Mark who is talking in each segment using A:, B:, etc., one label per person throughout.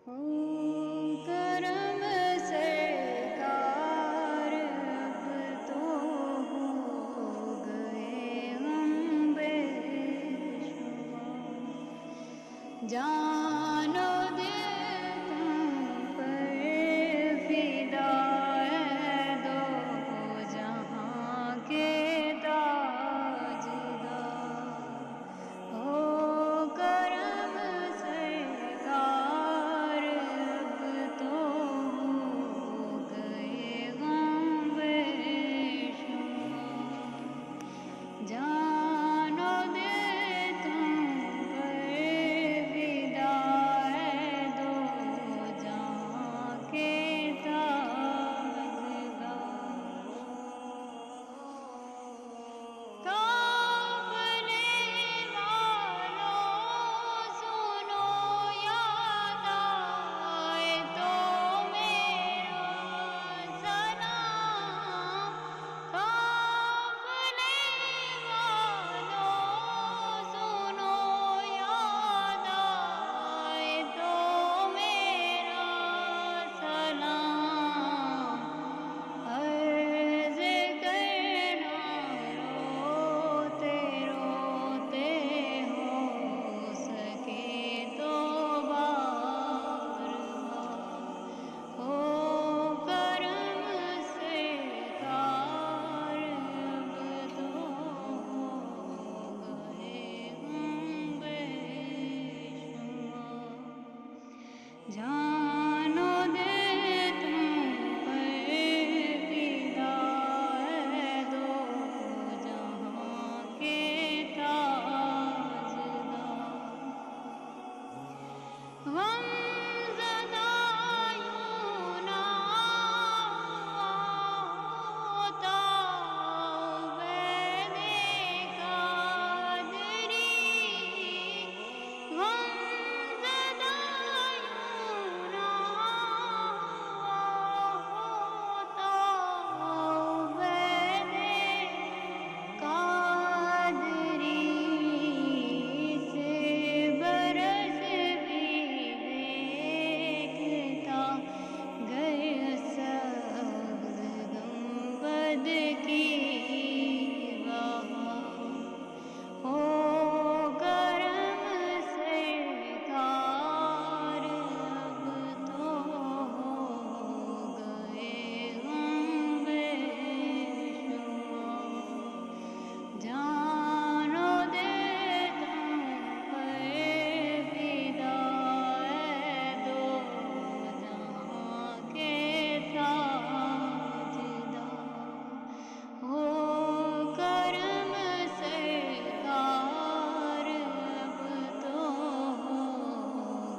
A: करम सरकार अब तो हो गए हम बेशुमार। जानो दे तुम पर फिदा है दो जहां के ताजदार। हो करम सरकार अब तो हो गए हम बेशुमार। जानो दे तुम पर फिदा है दो जहां के ताजदार। कांपने वालों सुनो याद आए तो मेरा सलाम। कांपने वालों सुनो याद आए तो मेरा सलाम। अर्ज़ करना रोते रोते हो सके तो बार बार। हो करम सरकार अब तो हो गए हम बेशुमार। जानो दे तुम पर फिदा है दो जहां के ताजदार। गम ज़दा यूं ना होता वैने कादरी। गम ज़दा यूं ना होता वैने कादरी से बरस भी देखता गर सब्ज़ गुंबद की बहार। हो करम सरकार अब तो हो गए हम बेशुमार। जानो दे तुम पर फिदा है दो जहां के ताजदार। हो करम सरकार अब तो हो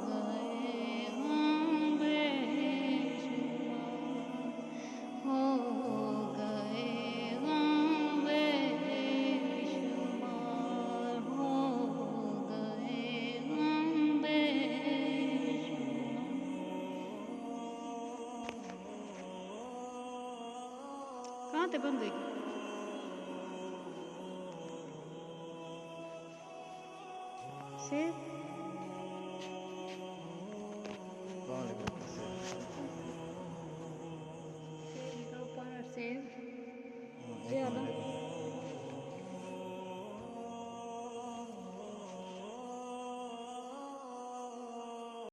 A: गए हम बेशुमार। हो गए हम बेशुमार। हो गए हम बेशुमार। कहाँ थे बंद हुई?